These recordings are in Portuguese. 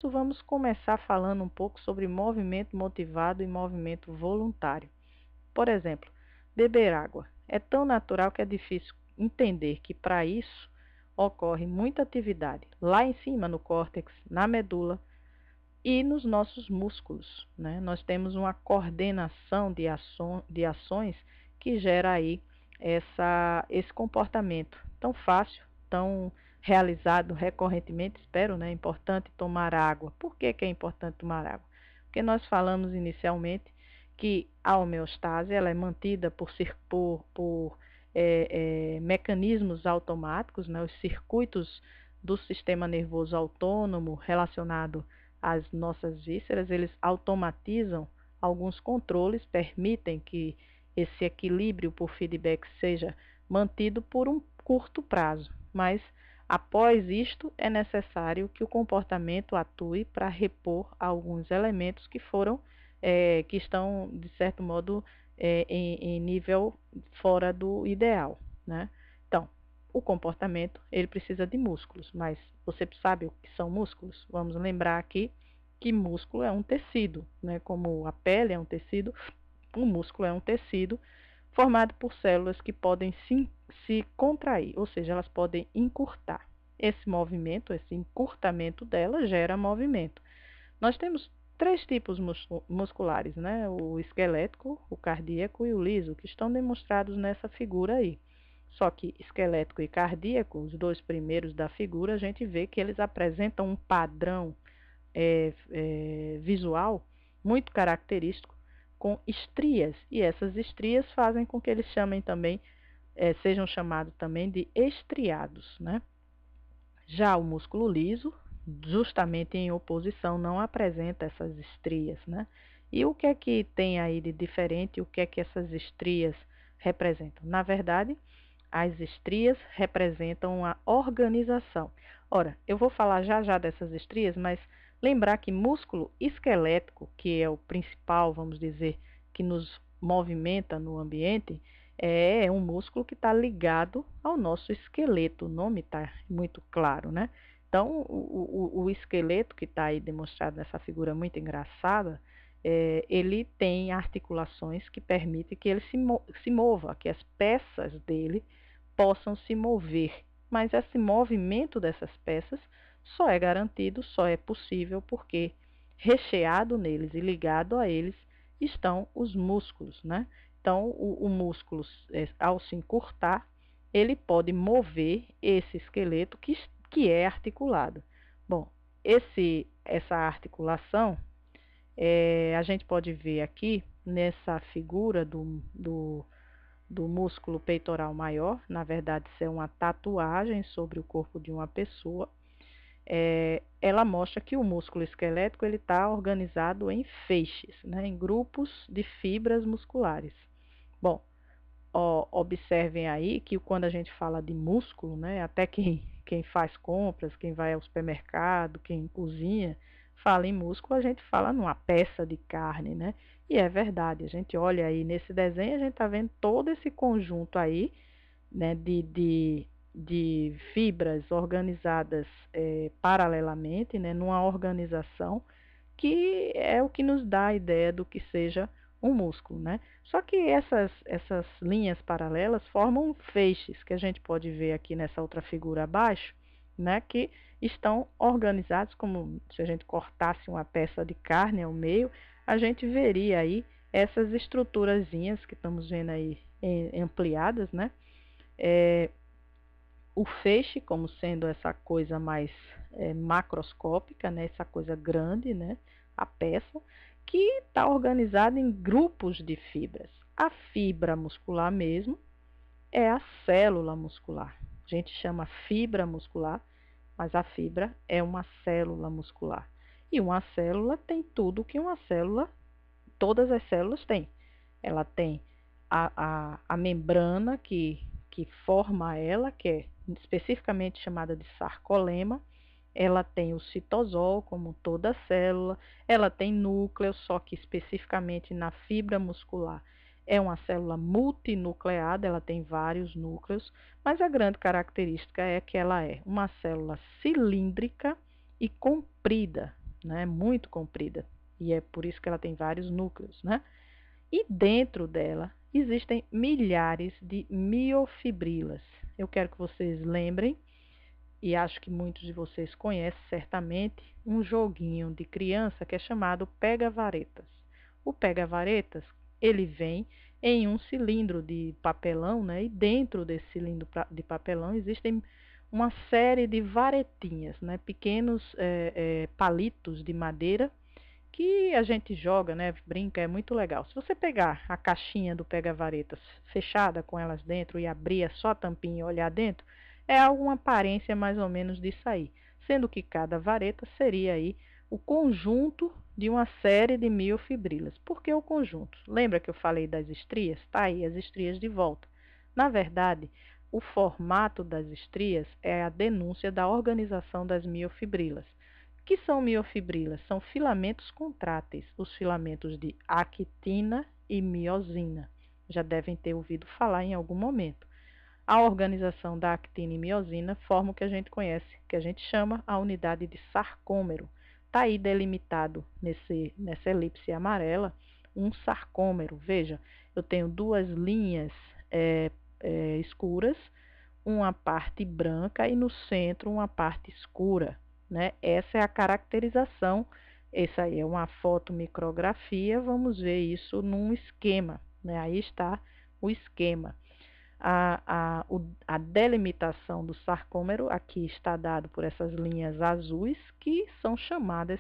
isso, vamos começar falando um pouco sobre movimento motivado e movimento voluntário. Por exemplo, beber água. É tão natural que é difícil entender que para isso ocorre muita atividade lá em cima no córtex, na medula e nos nossos músculos, né? Nós temos uma coordenação de ações que gera aí esse comportamento tão fácil, tão realizado recorrentemente, espero, né? É importante tomar água. Por que é importante tomar água? Porque nós falamos inicialmente que a homeostase ela é mantida por mecanismos automáticos, né? Os circuitos do sistema nervoso autônomo relacionado às nossas vísceras, eles automatizam alguns controles, permitem que esse equilíbrio por feedback seja mantido por um curto prazo, mas após isto é necessário que o comportamento atue para repor alguns elementos que estão de certo modo em nível fora do ideal, né? Então, o comportamento ele precisa de músculos, mas você sabe o que são músculos? Vamos lembrar aqui que músculo é um tecido, né? Como a pele é um tecido, o músculo é um tecido formado por células que podem se contrair, ou seja, elas podem encurtar. Esse movimento, esse encurtamento dela gera movimento. Nós temos três tipos musculares, né? O esquelético, o cardíaco e o liso, que estão demonstrados nessa figura aí. Só que esquelético e cardíaco, os dois primeiros da figura, a gente vê que eles apresentam um padrão visual muito característico com estrias, e essas estrias fazem com que eles sejam chamados também de estriados, né? Já o músculo liso, justamente em oposição, não apresenta essas estrias, né? E o que é que tem aí de diferente? O que é que essas estrias representam? Na verdade, as estrias representam a organização. Ora, eu vou falar já dessas estrias, mas lembrar que músculo esquelético, que é o principal, vamos dizer, que nos movimenta no ambiente, é um músculo que está ligado ao nosso esqueleto. O nome está muito claro, né? Então, o esqueleto que está aí demonstrado nessa figura muito engraçada, ele tem articulações que permitem que ele se mova, que as peças dele possam se mover. Mas esse movimento dessas peças só é garantido, só é possível porque recheado neles e ligado a eles estão os músculos, né? Então, o músculo, ao se encurtar, ele pode mover esse esqueleto que é articulado. Bom, essa articulação, a gente pode ver aqui nessa figura do músculo peitoral maior. Na verdade, isso é uma tatuagem sobre o corpo de uma pessoa. Ela mostra que o músculo esquelético está organizado em feixes, né, em grupos de fibras musculares. Bom, observem aí que quando a gente fala de músculo, né, até quem faz compras, quem vai ao supermercado, quem cozinha, fala em músculo, a gente fala numa peça de carne, né? E é verdade, a gente olha aí nesse desenho, a gente está vendo todo esse conjunto aí, né, de fibras organizadas paralelamente, né, numa organização que é o que nos dá a ideia do que seja um músculo, né? Só que essas linhas paralelas formam feixes, que a gente pode ver aqui nessa outra figura abaixo, né? Que estão organizados como se a gente cortasse uma peça de carne ao meio, a gente veria aí essas estruturazinhas que estamos vendo aí ampliadas, né? O feixe como sendo essa coisa mais macroscópica, né? Essa coisa grande, né? A peça, que está organizada em grupos de fibras. A fibra muscular mesmo é a célula muscular. A gente chama fibra muscular, mas a fibra é uma célula muscular. E uma célula tem tudo que todas as células têm. Ela tem a membrana que forma ela, que é especificamente chamada de sarcolema. Ela tem o citosol, como toda célula. Ela tem núcleo, só que especificamente na fibra muscular é uma célula multinucleada, ela tem vários núcleos, mas a grande característica é que ela é uma célula cilíndrica e comprida. né? Muito comprida. E é por isso que ela tem vários núcleos, né? E dentro dela existem milhares de miofibrilas. Eu quero que vocês lembrem, e acho que muitos de vocês conhecem certamente, um joguinho de criança que é chamado pega-varetas. O pega-varetas, ele vem em um cilindro de papelão, né? E dentro desse cilindro de papelão existem uma série de varetinhas, né? Pequenos palitos de madeira que a gente joga, né? Brinca, é muito legal. Se você pegar a caixinha do pega-varetas fechada com elas dentro e abrir só a tampinha e olhar dentro, é alguma aparência mais ou menos disso aí. Sendo que cada vareta seria aí o conjunto de uma série de miofibrilas. Por que o conjunto? Lembra que eu falei das estrias? Tá aí as estrias de volta. Na verdade, o formato das estrias é a denúncia da organização das miofibrilas. O que são miofibrilas? São filamentos contráteis, os filamentos de actina e miosina. Já devem ter ouvido falar em algum momento. A organização da actina e miosina forma o que a gente conhece, que a gente chama a unidade de sarcômero. Está aí delimitado nessa elipse amarela um sarcômero. Veja, eu tenho duas linhas escuras, uma parte branca e no centro uma parte escura, né? Essa é a caracterização. Essa aí é uma fotomicrografia, vamos ver isso num esquema, né? Aí está o esquema. A delimitação do sarcômero aqui está dado por essas linhas azuis, que são chamadas,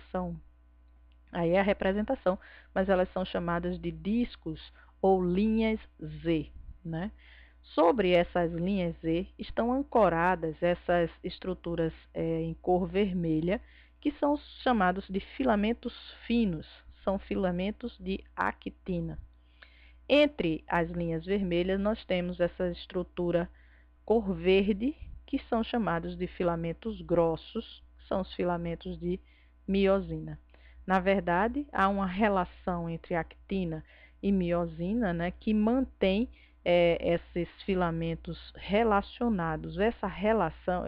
aí é a representação, mas elas são chamadas de discos ou linhas Z, né? Sobre essas linhas Z estão ancoradas essas estruturas em cor vermelha, que são chamados de filamentos finos, são filamentos de actina. Entre as linhas vermelhas, nós temos essa estrutura cor verde, que são chamados de filamentos grossos, são os filamentos de miosina. Na verdade, há uma relação entre actina e miosina, né, que mantém esses filamentos relacionados, essa relação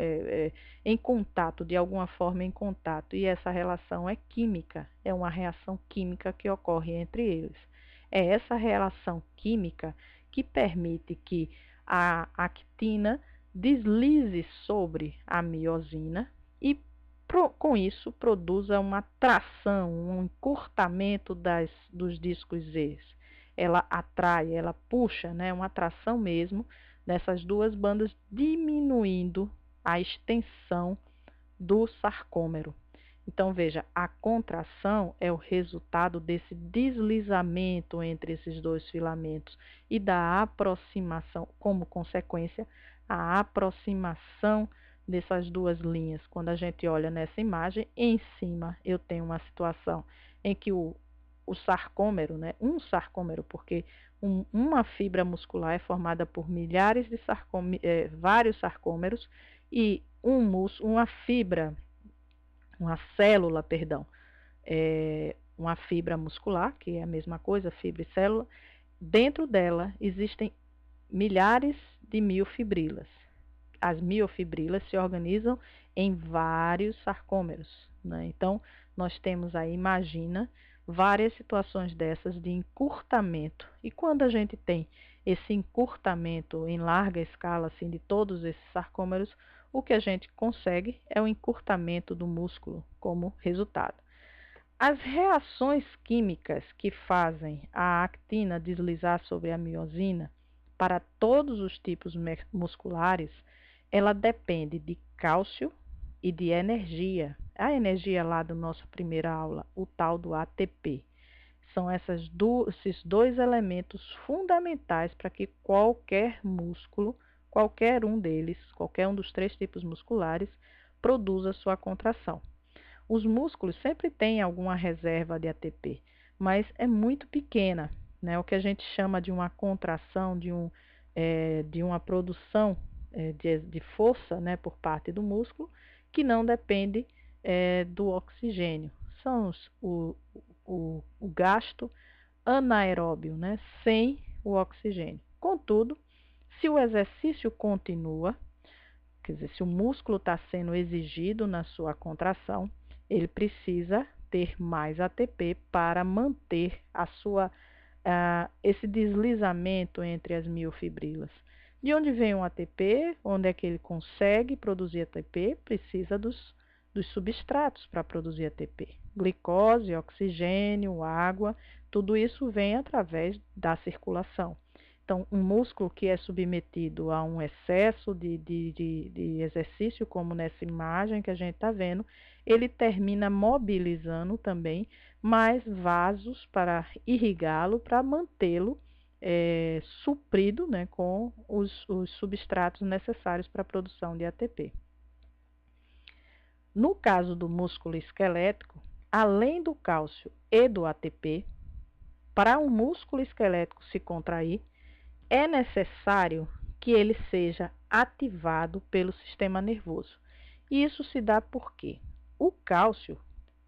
em contato, de alguma forma em contato, e essa relação é química, é uma reação química que ocorre entre eles. É essa relação química que permite que a actina deslize sobre a miosina e com isso produza uma tração, um encurtamento dos discos Z. Ela atrai, ela puxa, né, uma atração mesmo nessas duas bandas, diminuindo a extensão do sarcômero. Então, veja, a contração é o resultado desse deslizamento entre esses dois filamentos e da aproximação, como consequência, a aproximação dessas duas linhas. Quando a gente olha nessa imagem, em cima eu tenho uma situação em que o sarcômero, né, um sarcômero, porque uma fibra muscular é formada por milhares de vários sarcômeros, e uma fibra, uma célula, perdão, uma fibra muscular, que é a mesma coisa, fibra e célula. Dentro dela existem milhares de miofibrilas. As miofibrilas se organizam em vários sarcômeros, né? Então, nós temos aí, imagina, várias situações dessas de encurtamento. E quando a gente tem esse encurtamento em larga escala, assim, de todos esses sarcômeros, o que a gente consegue é o encurtamento do músculo como resultado. As reações químicas que fazem a actina deslizar sobre a miosina para todos os tipos musculares, ela depende de cálcio e de energia. A energia lá da nossa primeira aula, o tal do ATP. São esses dois elementos fundamentais para que qualquer músculo, qualquer um deles, qualquer um dos três tipos musculares, produza sua contração. Os músculos sempre têm alguma reserva de ATP, mas é muito pequena, né? O que a gente chama de uma contração, de uma produção de força, né, por parte do músculo, que não depende do oxigênio. São o gasto anaeróbio, né, sem o oxigênio. Contudo, se o exercício continua, quer dizer, se o músculo está sendo exigido na sua contração, ele precisa ter mais ATP para manter esse deslizamento entre as miofibrilas. De onde vem o ATP? Onde é que ele consegue produzir ATP? Precisa dos substratos para produzir ATP. Glicose, oxigênio, água, tudo isso vem através da circulação. Então, um músculo que é submetido a um excesso de exercício, como nessa imagem que a gente está vendo, ele termina mobilizando também mais vasos para irrigá-lo, para mantê-lo suprido, né, com os substratos necessários para a produção de ATP. No caso do músculo esquelético, além do cálcio e do ATP, para um músculo esquelético se contrair, é necessário que ele seja ativado pelo sistema nervoso. E isso se dá porque o cálcio,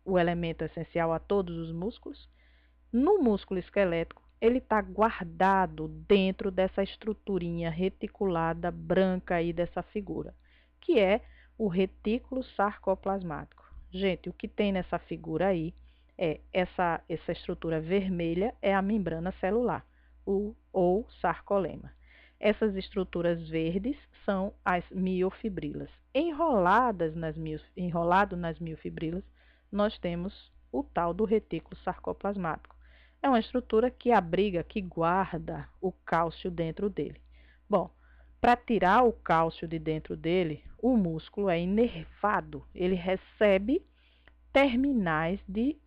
o elemento essencial a todos os músculos, no músculo esquelético, ele está guardado dentro dessa estruturinha reticulada branca aí dessa figura, que é o retículo sarcoplasmático. Gente, o que tem nessa figura aí é essa estrutura vermelha é a membrana celular, ou sarcolema. Essas estruturas verdes são as miofibrilas. Enrolado nas miofibrilas, nós temos o tal do retículo sarcoplasmático. É uma estrutura que abriga, que guarda o cálcio dentro dele. Bom, para tirar o cálcio de dentro dele, o músculo é inervado. Ele recebe terminais de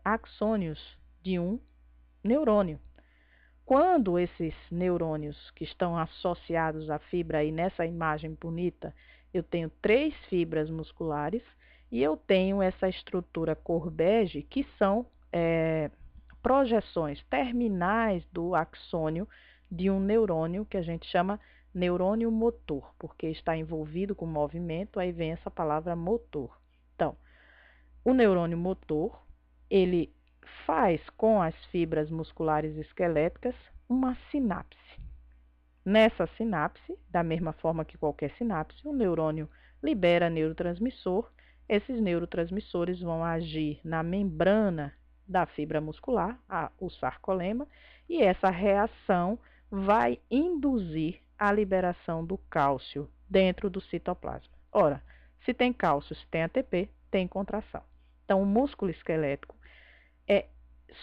axônios de um neurônio. Quando esses neurônios que estão associados à fibra, aí nessa imagem bonita, eu tenho 3 fibras musculares e eu tenho essa estrutura cor bege, que são projeções terminais do axônio de um neurônio que a gente chama neurônio motor, porque está envolvido com movimento, aí vem essa palavra motor. Então, o neurônio motor, ele faz com as fibras musculares esqueléticas uma sinapse. Nessa sinapse, da mesma forma que qualquer sinapse, o neurônio libera neurotransmissor. Esses neurotransmissores vão agir na membrana da fibra muscular, o sarcolema, e essa reação vai induzir a liberação do cálcio dentro do citoplasma. Ora, se tem cálcio, se tem ATP, tem contração. Então, o músculo esquelético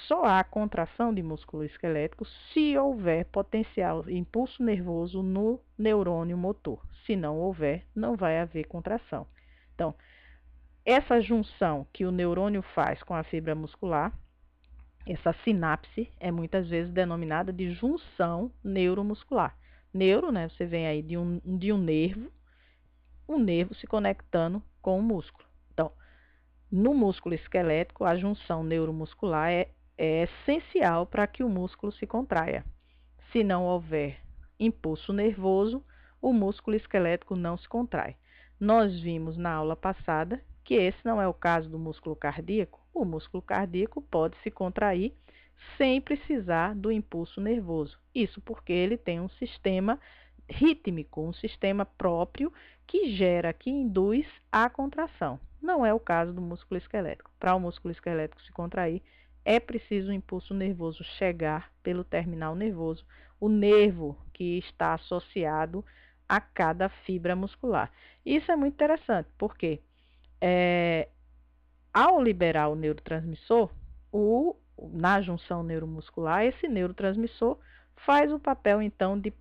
só há contração de músculo esquelético se houver potencial impulso nervoso no neurônio motor. Se não houver, não vai haver contração. Então, essa junção que o neurônio faz com a fibra muscular, essa sinapse, é muitas vezes denominada de junção neuromuscular. Neuro, né, você vem aí de um nervo, o nervo se conectando com o músculo. Então, no músculo esquelético, a junção neuromuscular é essencial para que o músculo se contraia. Se não houver impulso nervoso, o músculo esquelético não se contrai. Nós vimos na aula passada que esse não é o caso do músculo cardíaco. O músculo cardíaco pode se contrair sem precisar do impulso nervoso. Isso porque ele tem um sistema rítmico, um sistema próprio que gera, que induz a contração. Não é o caso do músculo esquelético. Para o músculo esquelético se contrair, é preciso o impulso nervoso chegar pelo terminal nervoso, o nervo que está associado a cada fibra muscular. Isso é muito interessante, porque ao liberar o neurotransmissor, na junção neuromuscular, esse neurotransmissor faz o papel, então, de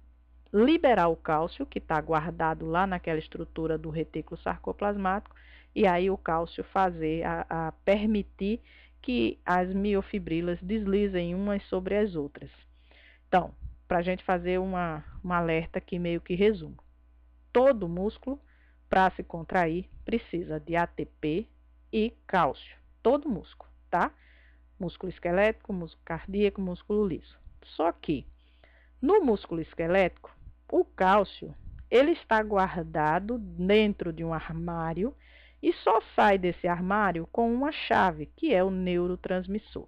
liberar o cálcio, que está guardado lá naquela estrutura do retículo sarcoplasmático, e aí o cálcio permitir que as miofibrilas deslizem umas sobre as outras. Então, para a gente fazer um alerta que meio que resumo. Todo músculo, para se contrair, precisa de ATP e cálcio. Todo músculo, tá? Músculo esquelético, músculo cardíaco, músculo liso. Só que, no músculo esquelético, o cálcio, ele está guardado dentro de um armário e só sai desse armário com uma chave, que é o neurotransmissor.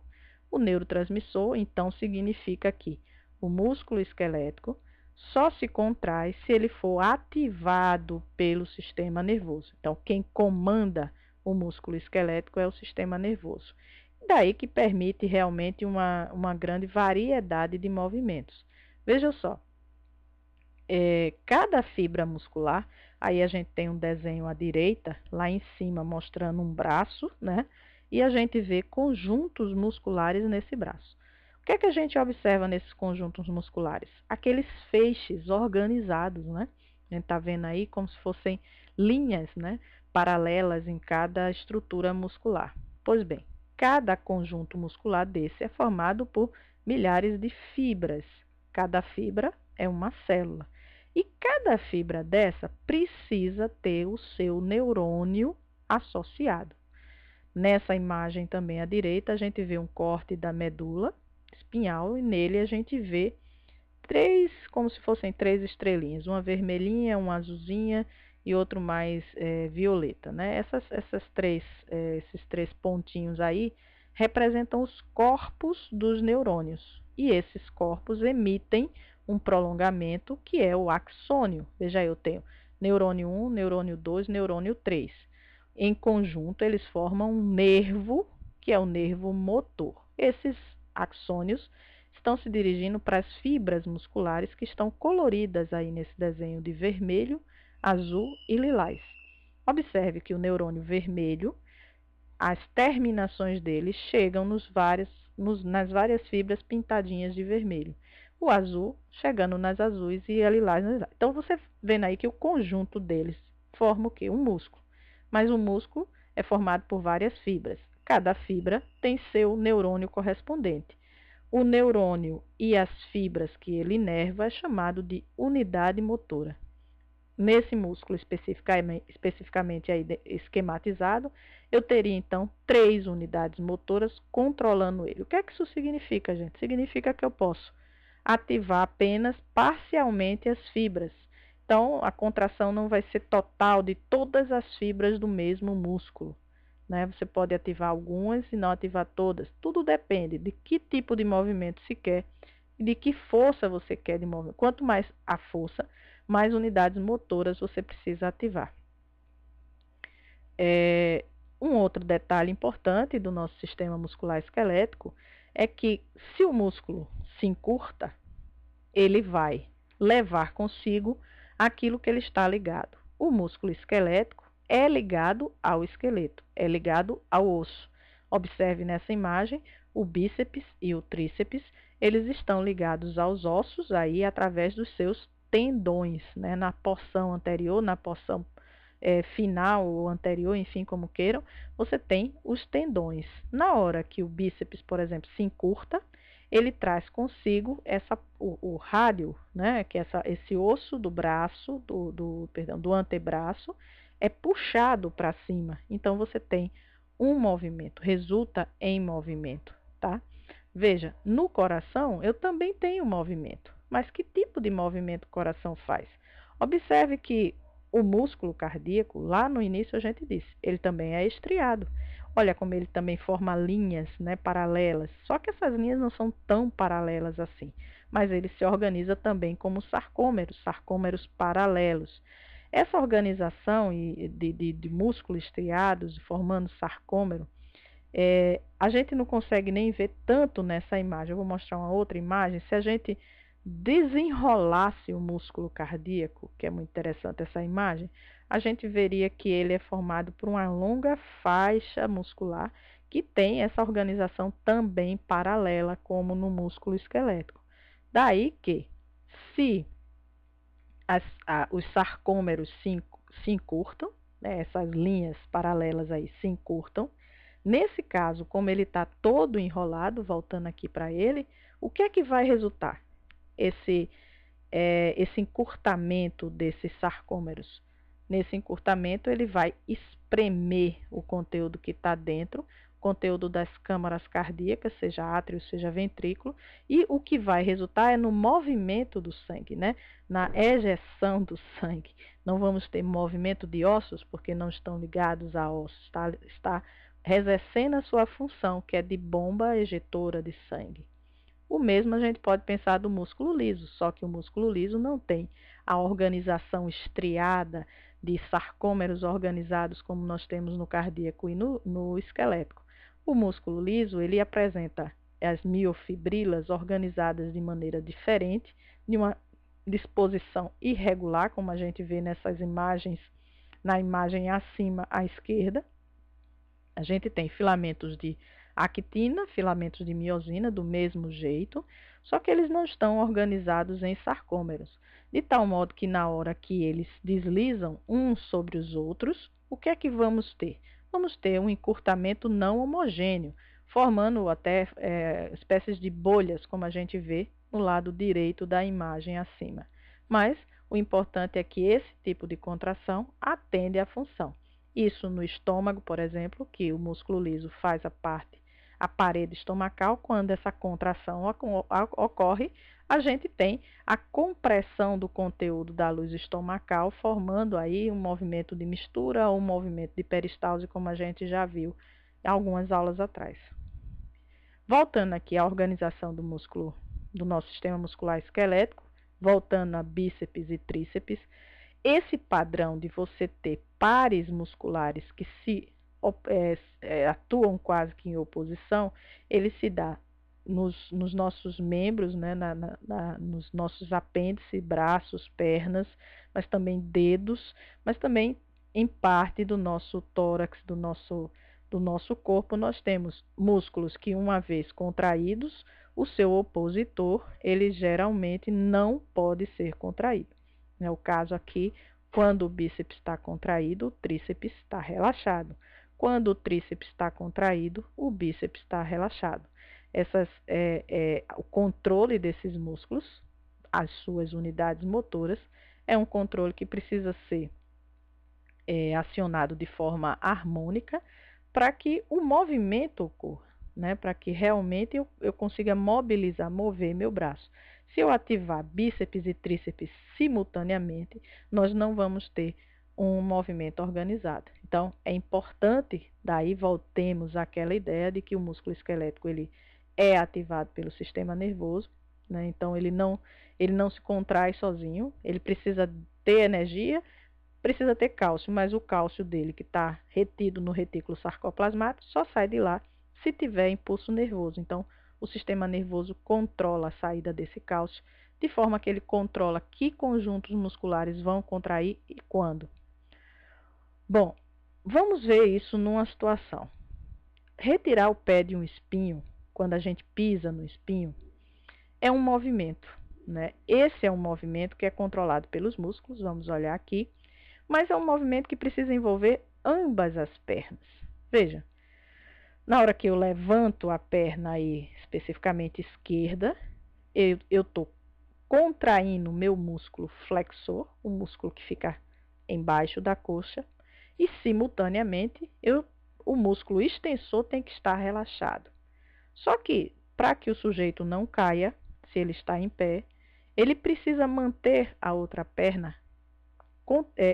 O neurotransmissor, então, significa que o músculo esquelético só se contrai se ele for ativado pelo sistema nervoso. Então, quem comanda o músculo esquelético é o sistema nervoso. Daí que permite realmente uma grande variedade de movimentos. Veja só, cada fibra muscular, aí a gente tem um desenho à direita, lá em cima mostrando um braço, né? E a gente vê conjuntos musculares nesse braço. O que é que a gente observa nesses conjuntos musculares? Aqueles feixes organizados, né? A gente está vendo aí como se fossem linhas, né, paralelas em cada estrutura muscular. Pois bem, cada conjunto muscular desse é formado por milhares de fibras. Cada fibra é uma célula. E cada fibra dessa precisa ter o seu neurônio associado. Nessa imagem também à direita, a gente vê um corte da medula espinhal e nele a gente vê como se fossem três estrelinhas, uma vermelhinha, uma azulzinha e outro mais violeta, né? Esses três pontinhos aí representam os corpos dos neurônios e esses corpos emitem um prolongamento que é o axônio. Veja aí, eu tenho neurônio 1, neurônio 2, neurônio 3. Em conjunto, eles formam um nervo, que é o nervo motor. Esses axônios estão se dirigindo para as fibras musculares que estão coloridas aí nesse desenho de vermelho, azul e lilás. Observe que o neurônio vermelho, as terminações dele chegam nas várias fibras pintadinhas de vermelho. O azul chegando nas azuis e a lilás nas lilás. Então, você vendo aí que o conjunto deles forma o quê? Um músculo. Mas o músculo é formado por várias fibras. Cada fibra tem seu neurônio correspondente. O neurônio e as fibras que ele inerva é chamado de unidade motora. Nesse músculo especificamente aí esquematizado, eu teria então 3 unidades motoras controlando ele. O que é que isso significa, gente? Significa que eu posso ativar apenas parcialmente as fibras. Então, a contração não vai ser total de todas as fibras do mesmo músculo, né? Você pode ativar algumas e não ativar todas. Tudo depende de que tipo de movimento se quer e de que força você quer de movimento. Quanto mais a força, mais unidades motoras você precisa ativar. Um outro detalhe importante do nosso sistema muscular esquelético é que se o músculo se encurta, ele vai levar consigo aquilo que ele está ligado. O músculo esquelético é ligado ao esqueleto, é ligado ao osso. Observe nessa imagem o bíceps e o tríceps, eles estão ligados aos ossos aí através dos seus tendões, né? Na porção anterior, na porção final ou anterior, enfim, como queiram, você tem os tendões. Na hora que o bíceps, por exemplo, se encurta, ele traz consigo o rádio, né, que é esse osso do braço, do antebraço, é puxado para cima. Então, você tem um movimento, resulta em movimento, tá? Veja, no coração eu também tenho movimento, mas que tipo de movimento o coração faz? Observe que o músculo cardíaco, lá no início a gente disse, ele também é estriado. Olha como ele também forma linhas, né, paralelas. Só que essas linhas não são tão paralelas assim. Mas ele se organiza também como sarcômeros paralelos. Essa organização de músculos estriados, formando sarcômero, a gente não consegue nem ver tanto nessa imagem. Eu vou mostrar uma outra imagem. Se a gente desenrolasse o músculo cardíaco, que é muito interessante essa imagem, a gente veria que ele é formado por uma longa faixa muscular que tem essa organização também paralela, como no músculo esquelético. Daí que, se os sarcômeros se encurtam, né, essas linhas paralelas aí se encurtam, nesse caso, como ele está todo enrolado, voltando aqui para ele, o que é que vai resultar? Esse encurtamento desses sarcômeros. Nesse encurtamento, ele vai espremer o conteúdo que está dentro, conteúdo das câmaras cardíacas, seja átrio, seja ventrículo, e o que vai resultar é no movimento do sangue, né? Na ejeção do sangue. Não vamos ter movimento de ossos, porque não estão ligados a ossos, está exercendo a sua função, que é de bomba ejetora de sangue. O mesmo a gente pode pensar do músculo liso, só que o músculo liso não tem a organização estriada de sarcômeros organizados como nós temos no cardíaco e no esquelético. O músculo liso, ele apresenta as miofibrilas organizadas de maneira diferente, de uma disposição irregular, como a gente vê nessas imagens, na imagem acima à esquerda. A gente tem filamentos de actina, filamentos de miosina, do mesmo jeito, só que eles não estão organizados em sarcômeros, de tal modo que na hora que eles deslizam uns sobre os outros, o que é que vamos ter? Vamos ter um encurtamento não homogêneo, formando até espécies de bolhas, como a gente vê no lado direito da imagem acima. Mas o importante é que esse tipo de contração atende à função. Isso no estômago, por exemplo, que o músculo liso faz a parede estomacal, quando essa contração ocorre, a gente tem a compressão do conteúdo da luz estomacal, formando aí um movimento de mistura ou um movimento de peristalse, como a gente já viu em algumas aulas atrás. Voltando aqui à organização do músculo, do nosso sistema muscular esquelético, voltando a bíceps e tríceps, esse padrão de você ter pares musculares que atuam quase que em oposição, ele se dá nos nossos membros, né, nos nossos apêndices, braços, pernas, mas também dedos, mas também em parte do nosso tórax, do nosso corpo, nós temos músculos que, uma vez contraídos, o seu opositor, ele geralmente não pode ser contraído. É o caso aqui, quando o bíceps está contraído, o tríceps está relaxado. Quando o tríceps está contraído, o bíceps está relaxado. O controle desses músculos, as suas unidades motoras, é um controle que precisa ser acionado de forma harmônica para que o movimento ocorra, né? Para que realmente eu consiga mobilizar, mover meu braço. Se eu ativar bíceps e tríceps simultaneamente, nós não vamos ter um movimento organizado. Então, é importante, daí voltemos àquela ideia de que o músculo esquelético ele é ativado pelo sistema nervoso, né? Então, ele não se contrai sozinho, ele precisa ter energia, precisa ter cálcio, mas o cálcio dele que está retido no retículo sarcoplasmático só sai de lá se tiver impulso nervoso. Então, o sistema nervoso controla a saída desse cálcio, de forma que ele controla que conjuntos musculares vão contrair e quando. Bom, vamos ver isso numa situação. Retirar o pé de um espinho, quando a gente pisa no espinho, é um movimento, né? Esse é um movimento que é controlado pelos músculos, vamos olhar aqui, mas é um movimento que precisa envolver ambas as pernas. Veja, na hora que eu levanto a perna aí, especificamente esquerda, eu estou contraindo o meu músculo flexor, o músculo que fica embaixo da coxa, e simultaneamente o músculo extensor tem que estar relaxado. Só que, para que o sujeito não caia, se ele está em pé, ele precisa manter a outra perna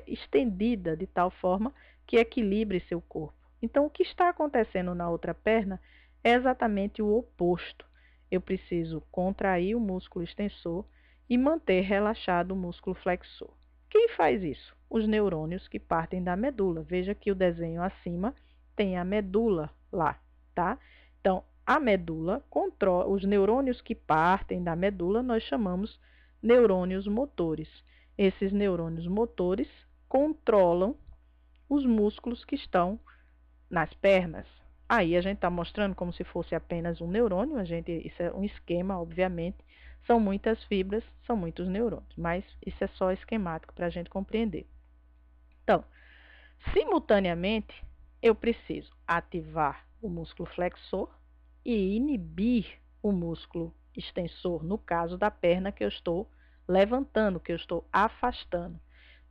estendida de tal forma que equilibre seu corpo. Então, o que está acontecendo na outra perna é exatamente o oposto. Eu preciso contrair o músculo extensor e manter relaxado o músculo flexor. Quem faz isso? Os neurônios que partem da medula. Veja que o desenho acima tem a medula lá, tá? Então, a medula controla, os neurônios que partem da medula nós chamamos neurônios motores. Esses neurônios motores controlam os músculos que estão nas pernas. Aí a gente está mostrando como se fosse apenas um neurônio, isso é um esquema, obviamente, são muitas fibras, são muitos neurônios, mas isso é só esquemático para a gente compreender. Então, simultaneamente, eu preciso ativar o músculo flexor e inibir o músculo extensor, no caso da perna que eu estou levantando, que eu estou afastando.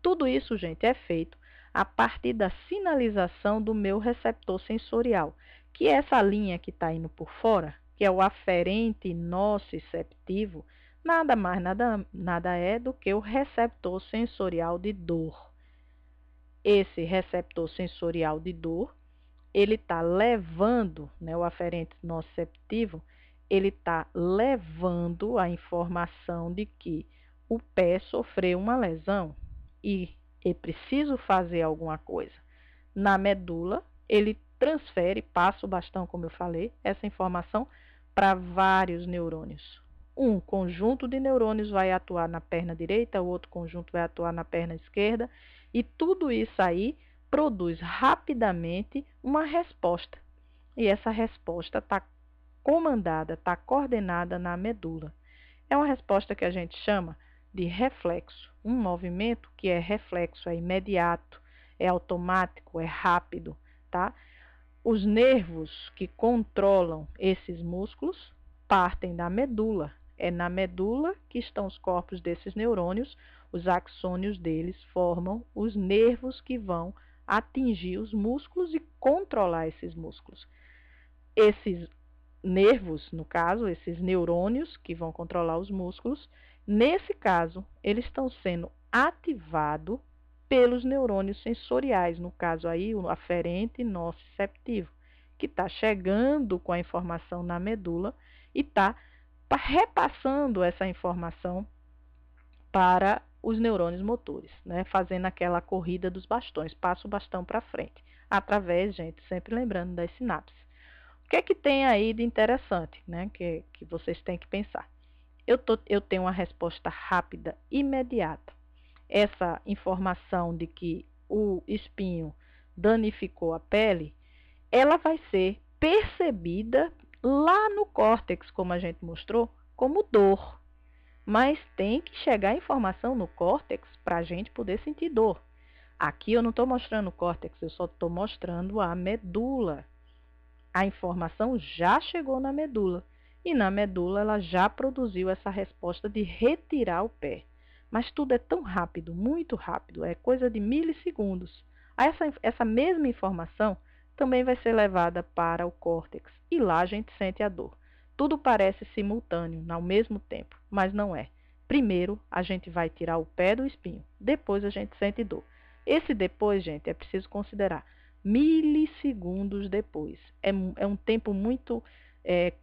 Tudo isso, gente, é feito a partir da sinalização do meu receptor sensorial, que é essa linha que está indo por fora, que é o aferente nociceptivo, nada mais, nada é do que o receptor sensorial de dor. Esse receptor sensorial de dor, ele está levando, né, o aferente nociceptivo, ele está levando a informação de que o pé sofreu uma lesão e é preciso fazer alguma coisa na medula, ele transfere, passa o bastão, como eu falei, essa informação para vários neurônios. Um conjunto de neurônios vai atuar na perna direita, o outro conjunto vai atuar na perna esquerda, e tudo isso aí produz rapidamente uma resposta. E essa resposta está comandada, está coordenada na medula. É uma resposta que a gente chama de reflexo. Um movimento que é reflexo, é imediato, é automático, é rápido, tá? Os nervos que controlam esses músculos partem da medula. É na medula que estão os corpos desses neurônios, os axônios deles formam os nervos que vão atingir os músculos e controlar esses músculos. Esses nervos, no caso, esses neurônios que vão controlar os músculos, nesse caso, eles estão sendo ativados pelos neurônios sensoriais, no caso aí o aferente nociceptivo, que está chegando com a informação na medula e está repassando essa informação para os neurônios motores, né? Fazendo aquela corrida dos bastões, passa o bastão para frente, através, gente, sempre lembrando das sinapses. O que é que tem aí de interessante, né? Que vocês têm que pensar. Eu tenho uma resposta rápida, imediata. Essa informação de que o espinho danificou a pele, ela vai ser percebida lá no córtex, como a gente mostrou, como dor. Mas tem que chegar a informação no córtex para a gente poder sentir dor. Aqui eu não estou mostrando o córtex, eu só estou mostrando a medula. A informação já chegou na medula. E na medula ela já produziu essa resposta de retirar o pé. Mas tudo é tão rápido, muito rápido, é coisa de milissegundos. Essa mesma informação também vai ser levada para o córtex. E lá a gente sente a dor. Tudo parece simultâneo, ao mesmo tempo, mas não é. Primeiro a gente vai tirar o pé do espinho, depois a gente sente dor. Esse depois, gente, é preciso considerar milissegundos depois. É um tempo muito...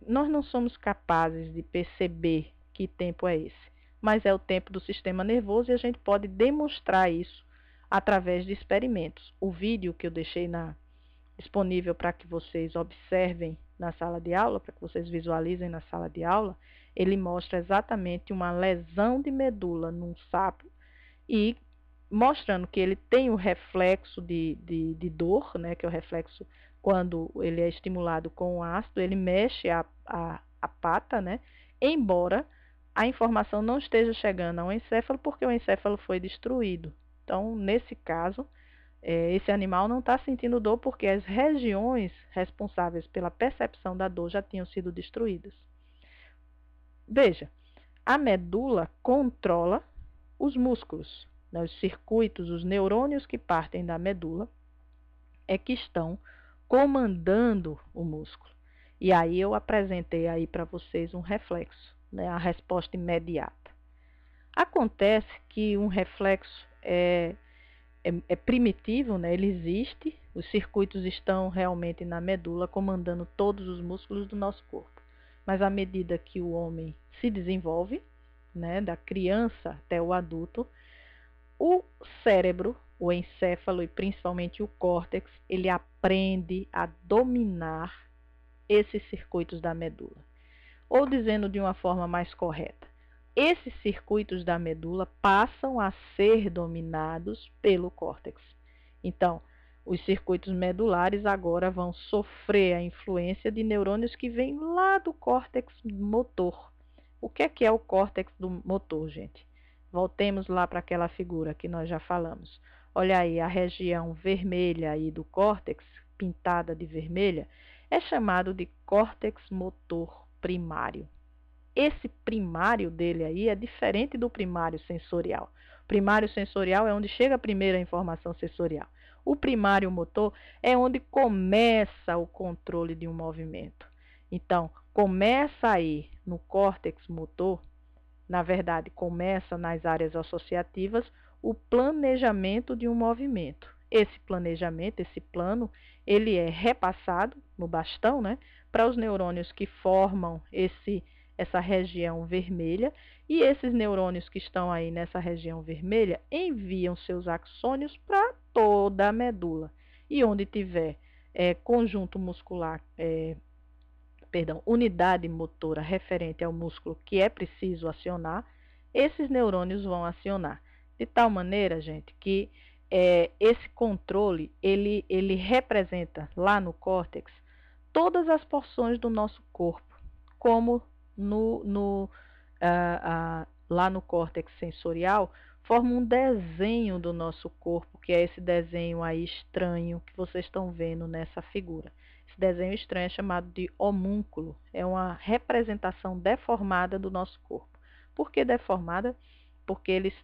nós não somos capazes de perceber que tempo é esse, mas é o tempo do sistema nervoso e a gente pode demonstrar isso através de experimentos. O vídeo que eu deixei disponível para que vocês observem na sala de aula, para que vocês visualizem na sala de aula, ele mostra exatamente uma lesão de medula num sapo e mostrando que ele tem o reflexo de dor, né, que é o reflexo quando ele é estimulado com o ácido, ele mexe a pata, né, embora a informação não esteja chegando ao encéfalo porque o encéfalo foi destruído. Então, nesse caso, esse animal não está sentindo dor porque as regiões responsáveis pela percepção da dor já tinham sido destruídas. Veja, a medula controla os músculos, né, os circuitos, os neurônios que partem da medula é que estão comandando o músculo. E aí eu apresentei aí para vocês um reflexo, né, a resposta imediata. Acontece que um reflexo é primitivo, né, ele existe, os circuitos estão realmente na medula comandando todos os músculos do nosso corpo. Mas à medida que o homem se desenvolve, né, da criança até o adulto, o cérebro, o encéfalo e principalmente o córtex, ele aprende a dominar esses circuitos da medula. Ou dizendo de uma forma mais correta, esses circuitos da medula passam a ser dominados pelo córtex. Então, os circuitos medulares agora vão sofrer a influência de neurônios que vêm lá do córtex motor. O que é o córtex do motor, gente? Voltemos lá para aquela figura que nós já falamos. Olha aí, a região vermelha aí do córtex, pintada de vermelha, é chamado de córtex motor primário. Esse primário dele aí é diferente do primário sensorial. O primário sensorial é onde chega a primeira informação sensorial. O primário motor é onde começa o controle de um movimento. Então, começa aí no córtex motor, na verdade, começa nas áreas associativas, o planejamento de um movimento. Esse planejamento, esse plano, ele é repassado no bastão, né, para os neurônios que formam essa região vermelha, e esses neurônios que estão aí nessa região vermelha enviam seus axônios para toda a medula. E onde tiver conjunto muscular, unidade motora referente ao músculo que é preciso acionar, esses neurônios vão acionar. De tal maneira, gente, que esse controle, ele representa lá no córtex todas as porções do nosso corpo, como lá no córtex sensorial, forma um desenho do nosso corpo, que é esse desenho aí estranho que vocês estão vendo nessa figura. Esse desenho estranho é chamado de homúnculo, é uma representação deformada do nosso corpo. Por que deformada? Porque eles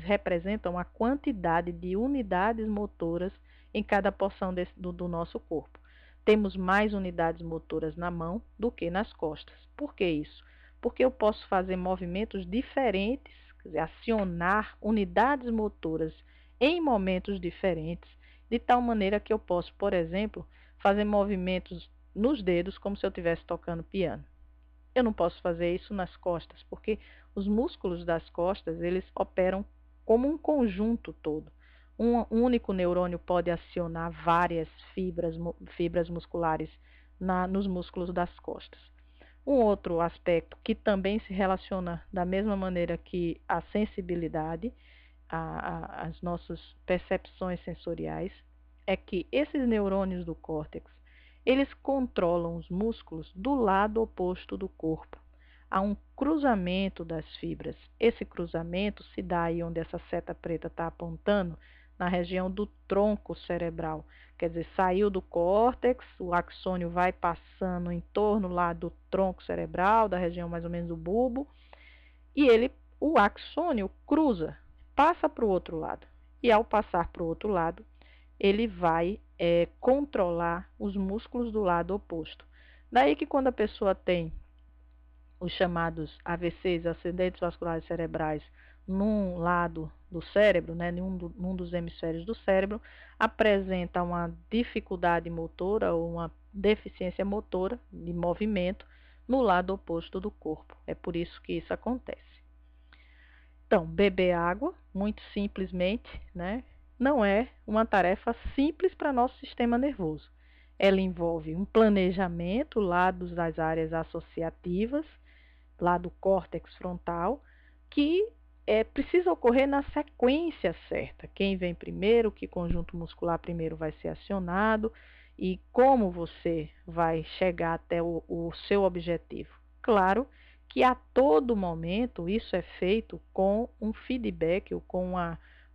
representam a quantidade de unidades motoras em cada porção do nosso corpo. Temos mais unidades motoras na mão do que nas costas. Por que isso? Porque eu posso fazer movimentos diferentes, quer dizer, acionar unidades motoras em momentos diferentes, de tal maneira que eu posso, por exemplo, fazer movimentos nos dedos como se eu estivesse tocando piano. Eu não posso fazer isso nas costas, porque os músculos das costas, eles operam como um conjunto todo. Um único neurônio pode acionar várias fibras musculares nos músculos das costas. Um outro aspecto que também se relaciona da mesma maneira que a sensibilidade, as nossas percepções sensoriais, é que esses neurônios do córtex, eles controlam os músculos do lado oposto do corpo. Há um cruzamento das fibras. Esse cruzamento se dá aí onde essa seta preta está apontando, na região do tronco cerebral. Quer dizer, saiu do córtex, o axônio vai passando em torno lá do tronco cerebral, da região mais ou menos do bulbo, e o axônio cruza, passa para o outro lado. E ao passar para o outro lado, ele vai controlar os músculos do lado oposto. Daí que quando a pessoa tem os chamados AVCs, acidentes vasculares cerebrais, num lado do cérebro, né, num dos hemisférios do cérebro, apresenta uma dificuldade motora ou uma deficiência motora de movimento no lado oposto do corpo. É por isso que isso acontece. Então, beber água, muito simplesmente, né, não é uma tarefa simples para nosso sistema nervoso. Ela envolve um planejamento lá das áreas associativas, lá do córtex frontal, que precisa ocorrer na sequência certa. Quem vem primeiro, que conjunto muscular primeiro vai ser acionado e como você vai chegar até o seu objetivo. Claro que a todo momento isso é feito com um feedback ou com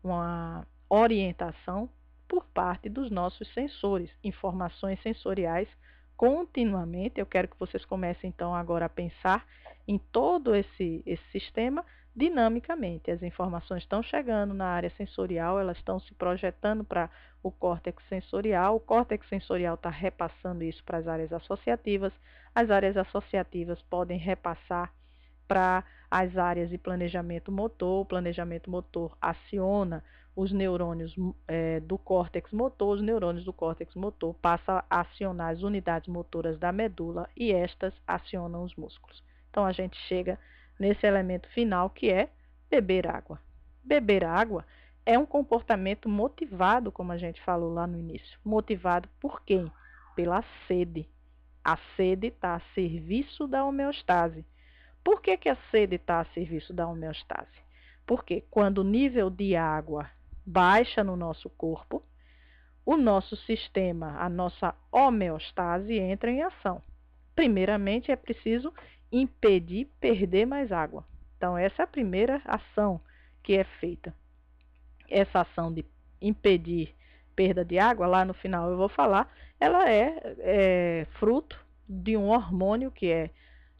uma orientação por parte dos nossos sensores, informações sensoriais continuamente. Eu quero que vocês comecem então agora a pensar em todo esse sistema dinamicamente. As informações estão chegando na área sensorial, elas estão se projetando para o córtex sensorial está repassando isso para as áreas associativas podem repassar para as áreas de planejamento motor, o planejamento motor aciona os neurônios do córtex motor, os neurônios do córtex motor passam a acionar as unidades motoras da medula e estas acionam os músculos. Então, a gente chega nesse elemento final que é beber água. Beber água é um comportamento motivado, como a gente falou lá no início. Motivado por quem? Pela sede. A sede está a serviço da homeostase. Por que a sede está a serviço da homeostase? Porque quando o nível de água baixa no nosso corpo, o nosso sistema, a nossa homeostase entra em ação. Primeiramente, é preciso impedir perder mais água. Então, essa é a primeira ação que é feita. Essa ação de impedir perda de água, lá no final eu vou falar, ela é fruto de um hormônio que é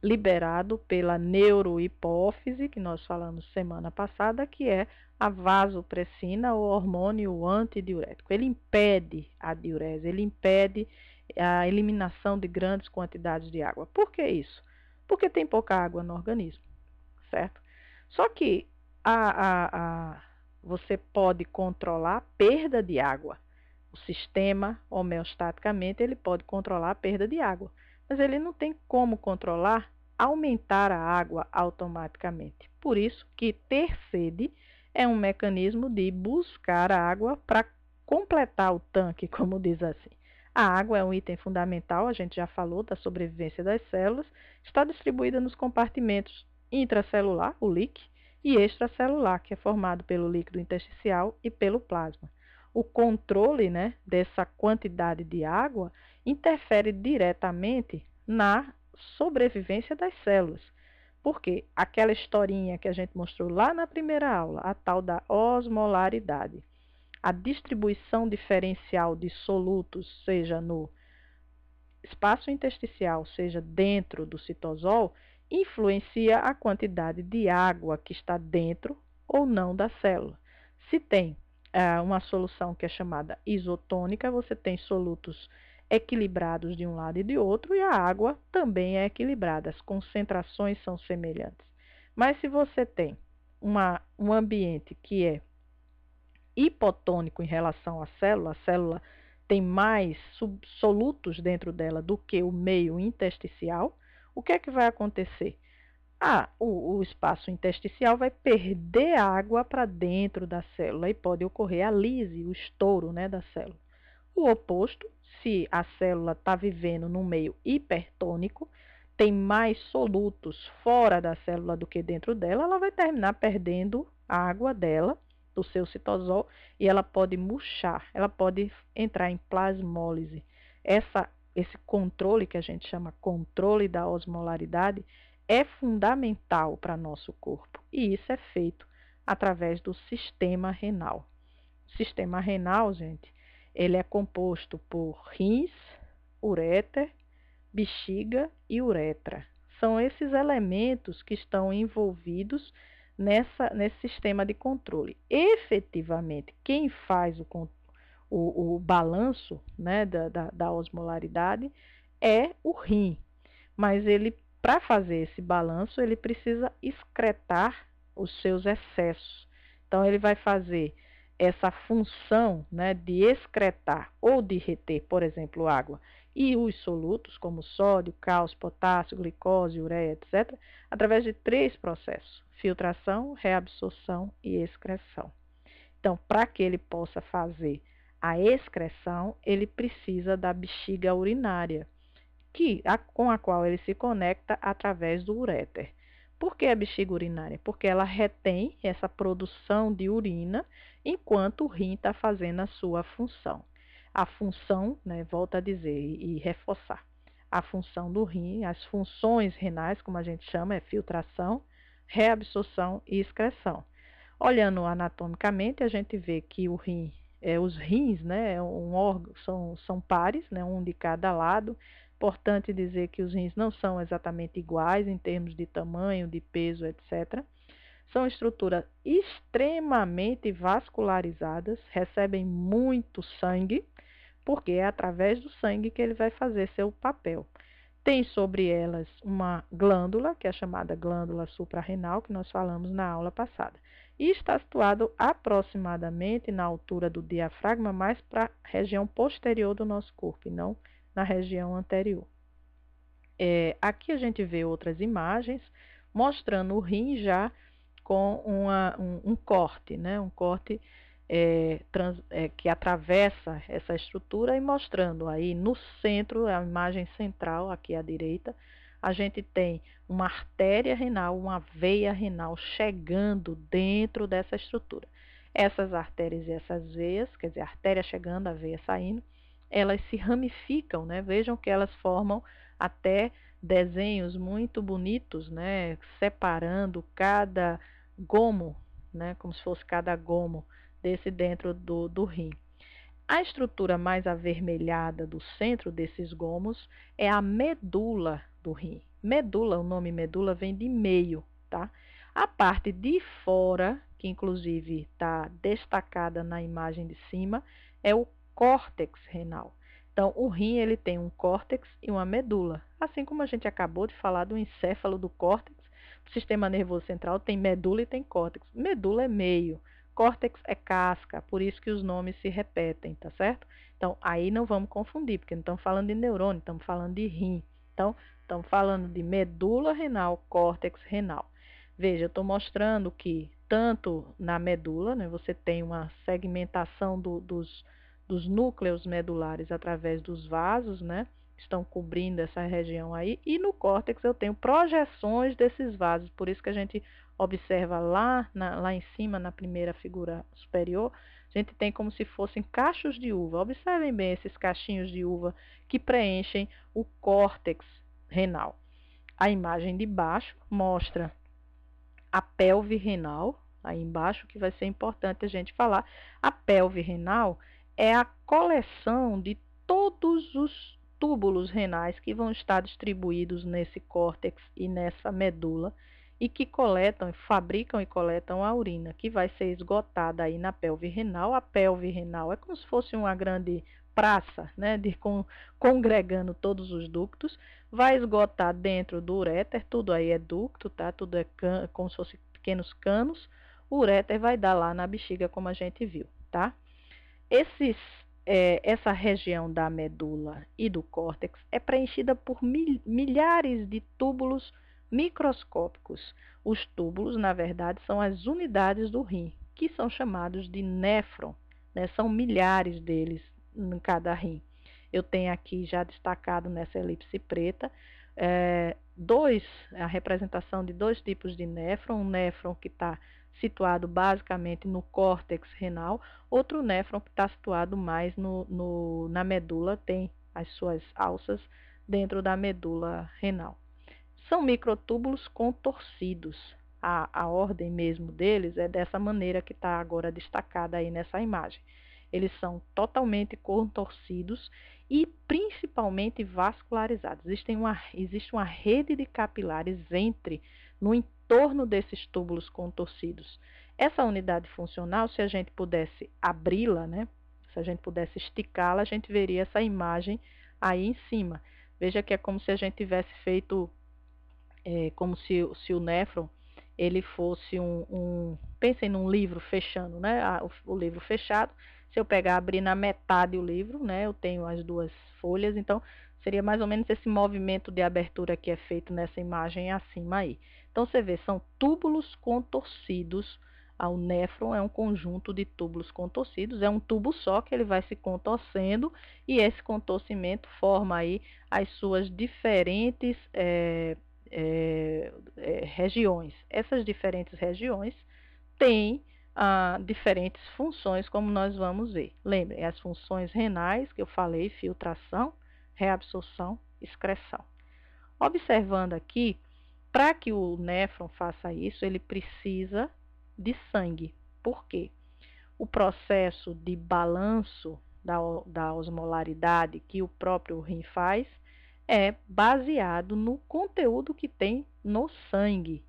liberado pela neurohipófise, que nós falamos semana passada, que é a vasopressina, o hormônio antidiurético. Ele impede a diurese, ele impede a eliminação de grandes quantidades de água. Por que isso? Porque tem pouca água no organismo, certo? Só que você pode controlar a perda de água. O sistema, homeostaticamente, ele pode controlar a perda de água. Mas ele não tem como controlar aumentar a água automaticamente. Por isso que ter sede é um mecanismo de buscar a água para completar o tanque, como diz assim. A água é um item fundamental, a gente já falou da sobrevivência das células, está distribuída nos compartimentos intracelular, o LIC, e extracelular, que é formado pelo líquido intersticial e pelo plasma. O controle, né, dessa quantidade de água interfere diretamente na sobrevivência das células. Porque aquela historinha que a gente mostrou lá na primeira aula, a tal da osmolaridade, a distribuição diferencial de solutos, seja no espaço intersticial, seja dentro do citosol, influencia a quantidade de água que está dentro ou não da célula. Se tem uma solução que é chamada isotônica, você tem solutos equilibrados de um lado e de outro, e a água também é equilibrada, as concentrações são semelhantes. Mas se você tem um ambiente que é hipotônico em relação à célula, a célula tem mais solutos dentro dela do que o meio intersticial, o que é que vai acontecer? O espaço intersticial vai perder água para dentro da célula e pode ocorrer a lise, o estouro, né, da célula. O oposto, se a célula está vivendo num meio hipertônico, tem mais solutos fora da célula do que dentro dela, ela vai terminar perdendo a água dela, do seu citosol, e ela pode murchar, ela pode entrar em plasmólise. Esse controle, que a gente chama controle da osmolaridade, é fundamental para nosso corpo, e isso é feito através do sistema renal. O sistema renal, gente, ele é composto por rins, uréter, bexiga e uretra. São esses elementos que estão envolvidos nesse sistema de controle. Efetivamente, quem faz o balanço, né, da osmolaridade é o rim, mas ele, para fazer esse balanço, ele precisa excretar os seus excessos. Então, ele vai fazer essa função, né, de excretar ou de reter, por exemplo, água e os solutos, como sódio, cálcio, potássio, glicose, ureia, etc., através de 3 processos: filtração, reabsorção e excreção. Então, para que ele possa fazer a excreção, ele precisa da bexiga urinária, com a qual ele se conecta através do uréter. Por que a bexiga urinária? Porque ela retém essa produção de urina enquanto o rim está fazendo a sua função. A função, né, volto a dizer e reforçar, a função do rim, as funções renais, como a gente chama, é filtração, reabsorção e excreção. Olhando anatomicamente, a gente vê que os rins, né, é um órgão, são pares, né, um de cada lado. Importante dizer que os rins não são exatamente iguais em termos de tamanho, de peso, etc. São estruturas extremamente vascularizadas, recebem muito sangue, porque é através do sangue que ele vai fazer seu papel. Tem sobre elas uma glândula, que é a chamada glândula suprarrenal, que nós falamos na aula passada. E está situado aproximadamente na altura do diafragma, mais para a região posterior do nosso corpo, e não na região anterior. Aqui a gente vê outras imagens mostrando o rim já com um corte, né? Um corte que atravessa essa estrutura, e mostrando aí no centro, a imagem central, aqui à direita, a gente tem uma artéria renal, uma veia renal chegando dentro dessa estrutura. Essas artérias e essas veias, quer dizer, a artéria chegando, a veia saindo, elas se ramificam, né? Vejam que elas formam até desenhos muito bonitos, né? Separando cada gomo, né? Como se fosse cada gomo desse dentro do rim. A estrutura mais avermelhada do centro desses gomos é a medula do rim. Medula, o nome medula vem de meio, tá? A parte de fora, que inclusive está destacada na imagem de cima, é o córtex renal. Então, o rim ele tem um córtex e uma medula. Assim como a gente acabou de falar do encéfalo do córtex, o sistema nervoso central tem medula e tem córtex. Medula é meio, córtex é casca, por isso que os nomes se repetem, tá certo? Então, aí não vamos confundir, porque não estamos falando de neurônio, estamos falando de rim. Então, estamos falando de medula renal, córtex renal. Veja, eu estou mostrando que tanto na medula, né, você tem uma segmentação dos núcleos medulares através dos vasos, né, estão cobrindo essa região aí, e no córtex eu tenho projeções desses vasos, por isso que a gente observa lá em cima, na primeira figura superior, a gente tem como se fossem cachos de uva. Observem bem esses cachinhos de uva que preenchem o córtex renal. A imagem de baixo mostra a pelve renal, aí embaixo, que vai ser importante a gente falar. A pelve renal é a coleção de todos os túbulos renais que vão estar distribuídos nesse córtex e nessa medula e que coletam, fabricam e coletam a urina, que vai ser esgotada aí na pelve renal. A pelve renal é como se fosse uma grande praça, né, congregando todos os ductos, vai esgotar dentro do uréter, tudo aí é ducto, tá? Tudo é como se fosse pequenos canos. O uréter vai dar lá na bexiga, como a gente viu, tá? Essa região da medula e do córtex é preenchida por milhares de túbulos microscópicos. Os túbulos, na verdade, são as unidades do rim, que são chamados de néfron, né? São milhares deles em cada rim. Eu tenho aqui já destacado nessa elipse preta a representação de dois tipos de néfron, um néfron que está situado basicamente no córtex renal, outro néfron que está situado mais na medula, tem as suas alças dentro da medula renal. São microtúbulos contorcidos. A ordem mesmo deles é dessa maneira que está agora destacada aí nessa imagem. Eles são totalmente contorcidos e principalmente vascularizados. Existe uma rede de capilares no entorno desses túbulos contorcidos. Essa unidade funcional, se a gente pudesse abri-la, né, se a gente pudesse esticá-la, a gente veria essa imagem aí em cima. Veja que é como se a gente tivesse feito, como se o néfron ele fosse pensem num livro fechando, né, o livro fechado. Se eu pegar, abrir na metade o livro, né, eu tenho as duas folhas, então seria mais ou menos esse movimento de abertura que é feito nessa imagem acima aí. Então você vê, são túbulos contorcidos. O néfron é um conjunto de túbulos contorcidos, é um tubo só que ele vai se contorcendo e esse contorcimento forma aí as suas diferentes regiões. Essas diferentes regiões têm diferentes funções, como nós vamos ver. Lembrem, as funções renais que eu falei: filtração, reabsorção, excreção. Observando aqui, para que o néfron faça isso, ele precisa de sangue. Por quê? O processo de balanço da osmolaridade que o próprio rim faz é baseado no conteúdo que tem no sangue.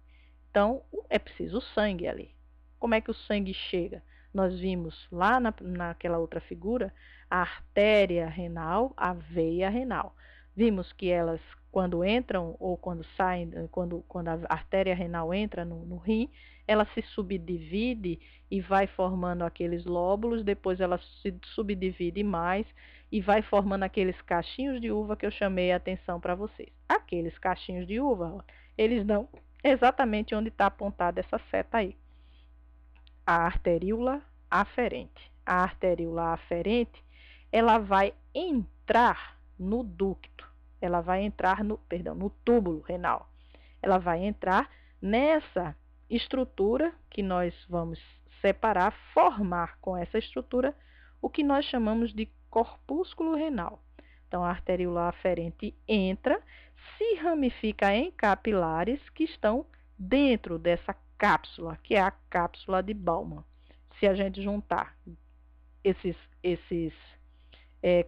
Então, é preciso sangue ali. Como é que o sangue chega? Nós vimos lá naquela outra figura a artéria renal, a veia renal. Vimos que elas, quando entram ou quando saem, quando a artéria renal entra no rim, ela se subdivide e vai formando aqueles lóbulos, depois ela se subdivide mais e vai formando aqueles cachinhos de uva que eu chamei a atenção para vocês. Aqueles cachinhos de uva, eles dão exatamente onde está apontada essa seta aí. A arteríola aferente. A arteríola aferente, ela vai entrar no ducto, ela vai entrar no túbulo renal. Ela vai entrar nessa estrutura que nós vamos separar, formar com essa estrutura o que nós chamamos de corpúsculo renal. Então, a arteríola aferente entra, se ramifica em capilares que estão dentro dessa cápsula, que é a cápsula de Bowman. Se a gente juntar esses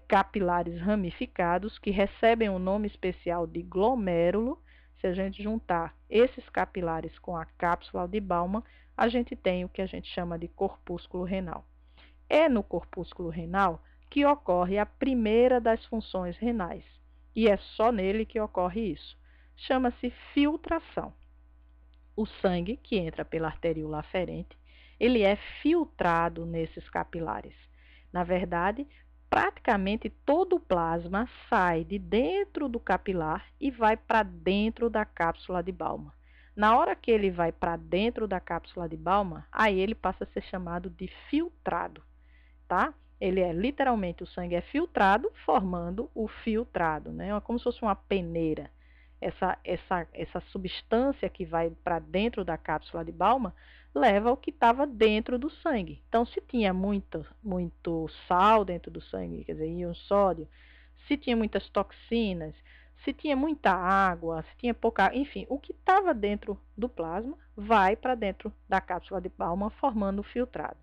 capilares ramificados, que recebem o nome especial de glomérulo, se a gente juntar esses capilares com a cápsula de Bowman, a gente tem o que a gente chama de corpúsculo renal. É no corpúsculo renal que ocorre a primeira das funções renais, e é só nele que ocorre isso. Chama-se filtração. O sangue que entra pela arteríola aferente, ele é filtrado nesses capilares. Na verdade, praticamente todo o plasma sai de dentro do capilar e vai para dentro da cápsula de Bowman. Na hora que ele vai para dentro da cápsula de Bowman, aí ele passa a ser chamado de filtrado, tá? Ele é literalmente, o sangue é filtrado, formando o filtrado, né? É como se fosse uma peneira. Essa substância que vai para dentro da cápsula de Bowman leva o que estava dentro do sangue. Então, se tinha muito sal dentro do sangue, quer dizer, íon sódio, se tinha muitas toxinas, se tinha muita água, se tinha pouca, enfim, o que estava dentro do plasma vai para dentro da cápsula de Bowman, formando o filtrado.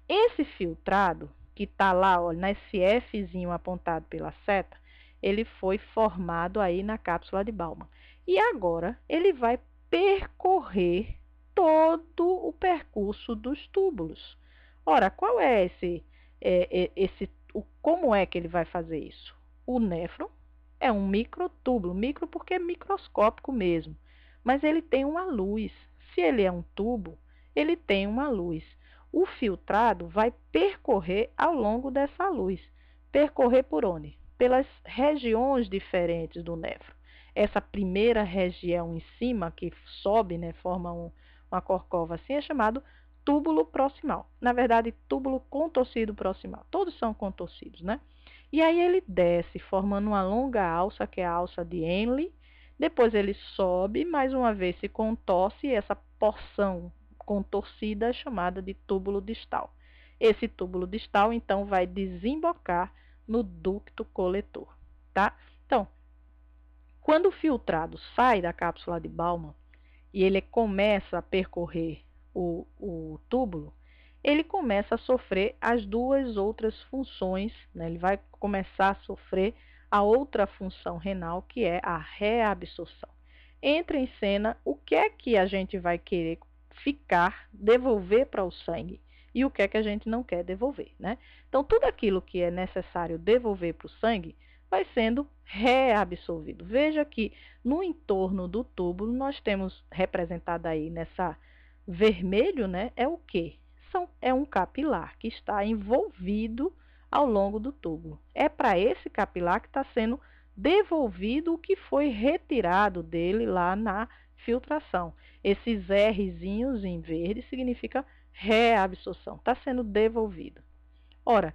Esse filtrado, que está lá, olha, nesse Fzinho apontado pela seta, ele foi formado aí na cápsula de Bowman. E agora ele vai percorrer todo o percurso dos túbulos. Ora, qual é como é que ele vai fazer isso? O néfron é um microtúbulo, micro porque é microscópico mesmo, mas ele tem uma luz. Se ele é um tubo, ele tem uma luz. O filtrado vai percorrer ao longo dessa luz. Percorrer por onde? Pelas regiões diferentes do néfron. Essa primeira região em cima, que sobe, né, forma uma corcova assim, é chamado túbulo proximal. Na verdade, túbulo contorcido proximal. Todos são contorcidos, né? E aí ele desce, formando uma longa alça, que é a alça de Henle. Depois ele sobe, mais uma vez se contorce, e essa porção contorcida é chamada de túbulo distal. Esse túbulo distal, então, vai desembocar no ducto coletor, tá? Então, quando o filtrado sai da cápsula de Bowman e ele começa a percorrer o túbulo, ele começa a sofrer as duas outras funções, né? Ele vai começar a sofrer a outra função renal, que é a reabsorção. Entra em cena o que é que a gente vai querer devolver para o sangue e o que é que a gente não quer devolver, né? Então, tudo aquilo que é necessário devolver para o sangue vai sendo reabsorvido. Veja que no entorno do túbulo nós temos representado aí nessa vermelho, né? É o quê? É um capilar que está envolvido ao longo do túbulo. É para esse capilar que está sendo devolvido o que foi retirado dele lá na filtração. Esses Rzinhos em verde significa reabsorção, está sendo devolvido. Ora,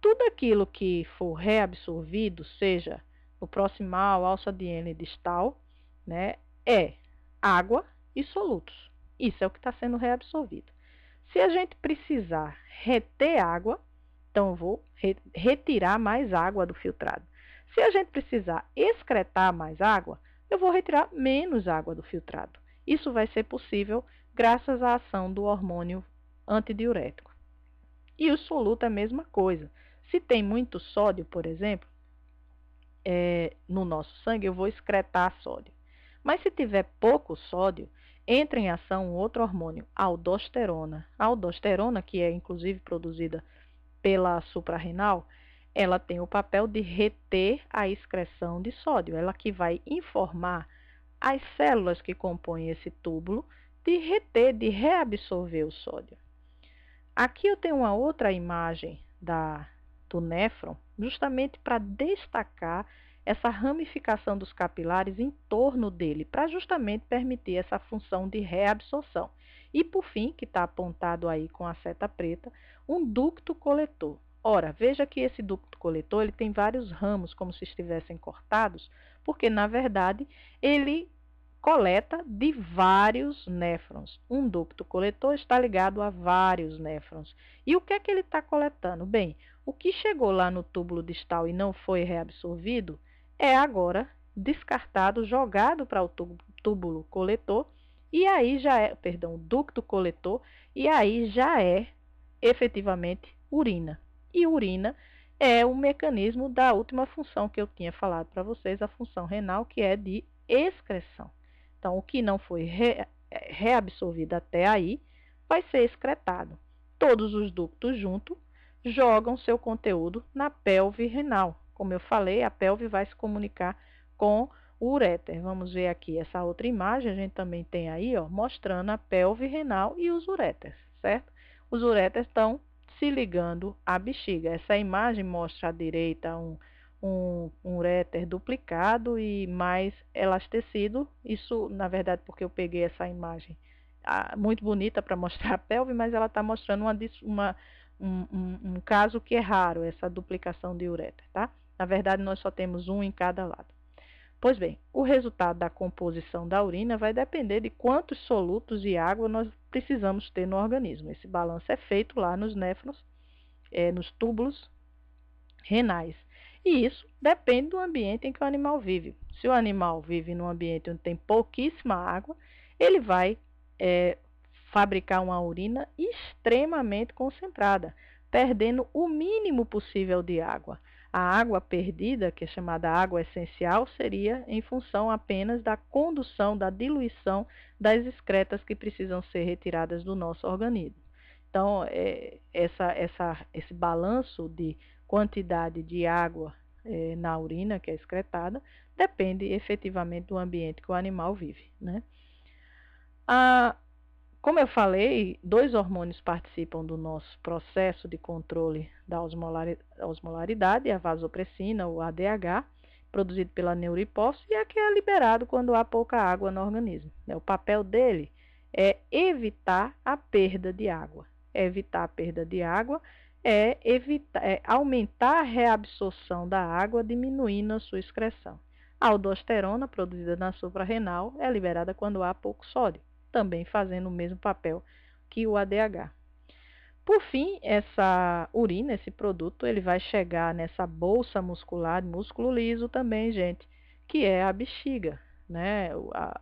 tudo aquilo que for reabsorvido, seja no proximal, alça de Henle distal, né, é água e solutos. Isso é o que está sendo reabsorvido. Se a gente precisar reter água, então eu vou retirar mais água do filtrado. Se a gente precisar excretar mais água, eu vou retirar menos água do filtrado. Isso vai ser possível graças à ação do hormônio antidiurético. E o soluto é a mesma coisa. Se tem muito sódio, por exemplo, no nosso sangue, eu vou excretar sódio. Mas se tiver pouco sódio, entra em ação um outro hormônio, a aldosterona. A aldosterona, que é inclusive produzida pela suprarrenal, ela tem o papel de reter a excreção de sódio. Ela que vai informar as células que compõem esse túbulo de reter, de reabsorver o sódio. Aqui eu tenho uma outra imagem do néfron, justamente para destacar essa ramificação dos capilares em torno dele, para justamente permitir essa função de reabsorção. E por fim, que está apontado aí com a seta preta, um ducto coletor. Ora, veja que esse ducto coletor ele tem vários ramos, como se estivessem cortados, porque na verdade ele coleta de vários néfrons. Um ducto coletor está ligado a vários néfrons. E o que é que ele está coletando? Bem, o que chegou lá no túbulo distal e não foi reabsorvido é agora descartado, jogado para o túbulo coletor, e aí já é, perdão, ducto coletor, e aí já é efetivamente urina. E urina é o mecanismo da última função que eu tinha falado para vocês, a função renal, que é de excreção. Então, o que não foi reabsorvido até aí vai ser excretado. Todos os ductos juntos jogam seu conteúdo na pelve renal. Como eu falei, a pelve vai se comunicar com o uréter. Vamos ver aqui essa outra imagem, a gente também tem aí, ó, mostrando a pelve renal e os uréteres, certo? Os uréteres estão se ligando à bexiga. Essa imagem mostra à direita um uréter duplicado e mais elastecido. Isso, na verdade, porque eu peguei essa imagem muito bonita para mostrar a pelve, mas ela está mostrando um caso que é raro, essa duplicação de uréter, tá? Na verdade, nós só temos um em cada lado. Pois bem, o resultado da composição da urina vai depender de quantos solutos de água nós precisamos ter no organismo. Esse balanço é feito lá nos néfrons, nos túbulos renais. E isso depende do ambiente em que o animal vive. Se o animal vive num ambiente onde tem pouquíssima água, ele vai fabricar uma urina extremamente concentrada, perdendo o mínimo possível de água. A água perdida, que é chamada água essencial, seria em função apenas da condução, da diluição das excretas que precisam ser retiradas do nosso organismo. Então, esse balanço de quantidade de água na urina que é excretada depende efetivamente do ambiente que o animal vive, né? Como eu falei, 2 hormônios participam do nosso processo de controle da osmolaridade, a vasopressina, o ADH, produzido pela neurohipófise, e a que é liberado quando há pouca água no organismo. O papel dele é evitar a perda de água. Evitar a perda de água é aumentar a reabsorção da água, diminuindo a sua excreção. A aldosterona, produzida na suprarrenal, é liberada quando há pouco sódio, também fazendo o mesmo papel que o ADH. Por fim, essa urina, esse produto, ele vai chegar nessa bolsa muscular, músculo liso também, gente, que é a bexiga, né?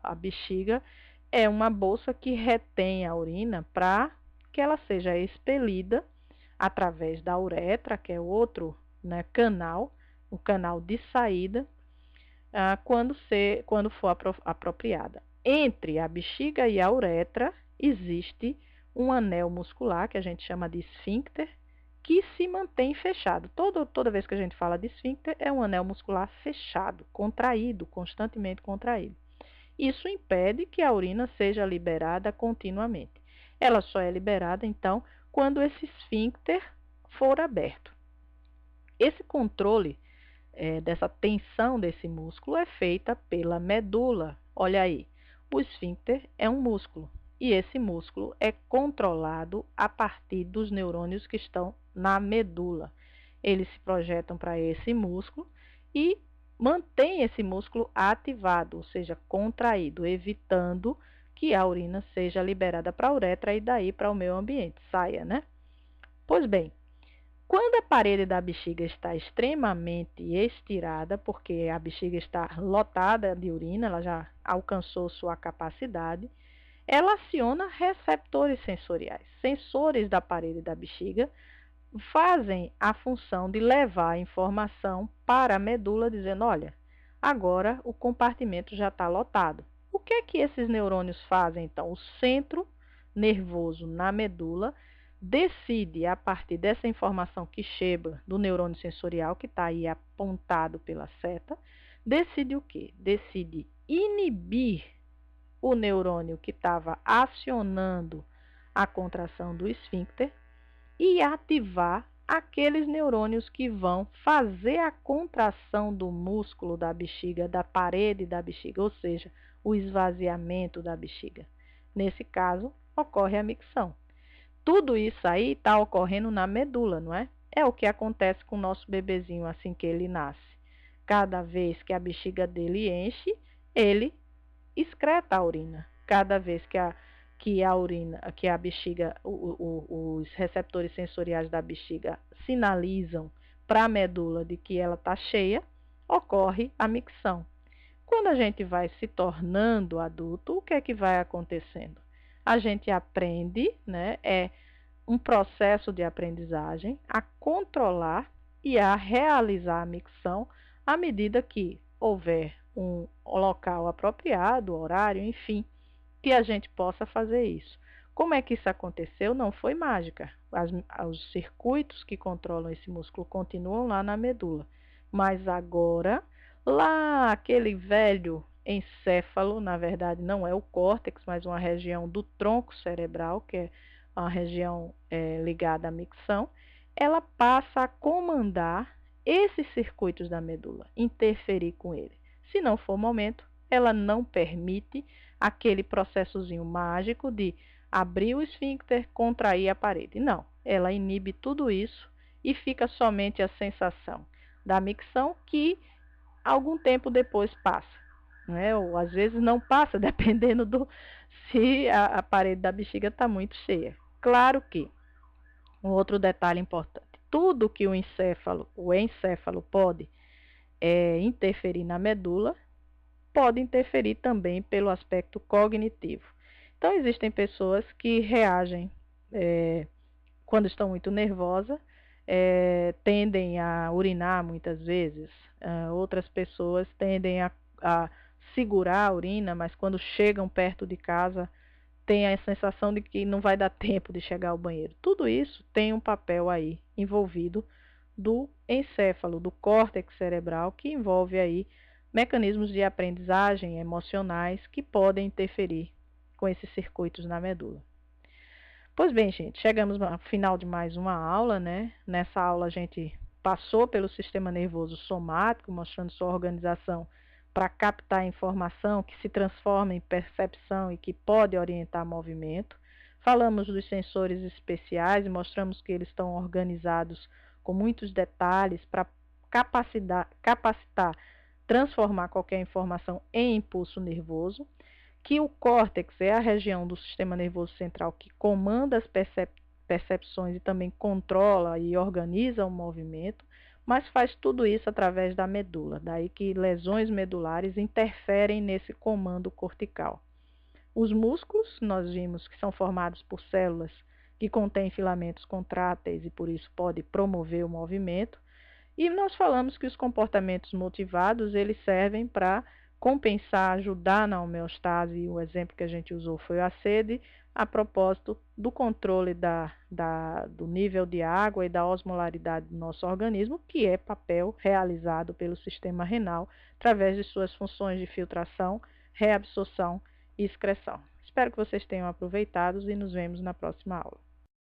A bexiga é uma bolsa que retém a urina para que ela seja expelida através da uretra, que é outro, né, canal, o canal de saída, quando for apropriada. Entre a bexiga e a uretra existe um anel muscular, que a gente chama de esfíncter, que se mantém fechado. Toda vez que a gente fala de esfíncter, é um anel muscular fechado, contraído, constantemente contraído. Isso impede que a urina seja liberada continuamente. Ela só é liberada, então, quando esse esfíncter for aberto. Esse controle dessa tensão desse músculo é feita pela medula. Olha aí, o esfíncter é um músculo e esse músculo é controlado a partir dos neurônios que estão na medula. Eles se projetam para esse músculo e mantém esse músculo ativado, ou seja, contraído, evitando que a urina seja liberada para a uretra e daí para o meio ambiente, saia, né? Pois bem, quando a parede da bexiga está extremamente estirada, porque a bexiga está lotada de urina, ela já alcançou sua capacidade, ela aciona receptores sensoriais. Sensores da parede da bexiga fazem a função de levar a informação para a medula, dizendo, olha, agora o compartimento já está lotado. O que é que esses neurônios fazem, então? O centro nervoso na medula decide, a partir dessa informação que chega do neurônio sensorial, que está aí apontado pela seta, decide o quê? Decide inibir o neurônio que estava acionando a contração do esfíncter e ativar aqueles neurônios que vão fazer a contração do músculo da bexiga, da parede da bexiga, ou seja, o esvaziamento da bexiga. Nesse caso, ocorre a micção. Tudo isso aí está ocorrendo na medula, não é? É o que acontece com o nosso bebezinho assim que ele nasce. Cada vez que a bexiga dele enche, ele excreta a urina. Cada vez que a bexiga, os receptores sensoriais da bexiga sinalizam para a medula de que ela está cheia, ocorre a micção. Quando a gente vai se tornando adulto, o que é que vai acontecendo? A gente aprende, né? É um processo de aprendizagem a controlar e a realizar a micção à medida que houver um local apropriado, horário, enfim, que a gente possa fazer isso. Como é que isso aconteceu? Não foi mágica. Os circuitos que controlam esse músculo continuam lá na medula. Mas agora, lá aquele velho encéfalo, na verdade não é o córtex, mas uma região do tronco cerebral, que é a região ligada à micção, ela passa a comandar esses circuitos da medula, interferir com ele. Se não for o momento, ela não permite aquele processozinho mágico de abrir o esfíncter, contrair a parede. Não, ela inibe tudo isso e fica somente a sensação da micção que algum tempo depois passa, né? Ou às vezes não passa, dependendo do se a parede da bexiga está muito cheia. Claro que um outro detalhe importante, tudo que o encéfalo pode interferir na medula, pode interferir também pelo aspecto cognitivo. Então, existem pessoas que reagem quando estão muito nervosas, tendem a urinar muitas vezes. Outras pessoas tendem a segurar a urina, mas quando chegam perto de casa, tem a sensação de que não vai dar tempo de chegar ao banheiro. Tudo isso tem um papel aí envolvido do encéfalo, do córtex cerebral, que envolve aí mecanismos de aprendizagem emocionais que podem interferir com esses circuitos na medula. Pois bem, gente, chegamos ao final de mais uma aula, né? Nessa aula a gente passou pelo sistema nervoso somático, mostrando sua organização para captar a informação que se transforma em percepção e que pode orientar movimento. Falamos dos sensores especiais e mostramos que eles estão organizados com muitos detalhes para capacitar, transformar qualquer informação em impulso nervoso, que o córtex é a região do sistema nervoso central que comanda as percepções e também controla e organiza o movimento, mas faz tudo isso através da medula, daí que lesões medulares interferem nesse comando cortical. Os músculos, nós vimos que são formados por células que contêm filamentos contráteis e por isso pode promover o movimento, e nós falamos que os comportamentos motivados, eles servem para compensar, ajudar na homeostase, e o exemplo que a gente usou foi a sede, a propósito do controle do nível de água e da osmolaridade do nosso organismo, que é papel realizado pelo sistema renal através de suas funções de filtração, reabsorção e excreção. Espero que vocês tenham aproveitado e nos vemos na próxima aula.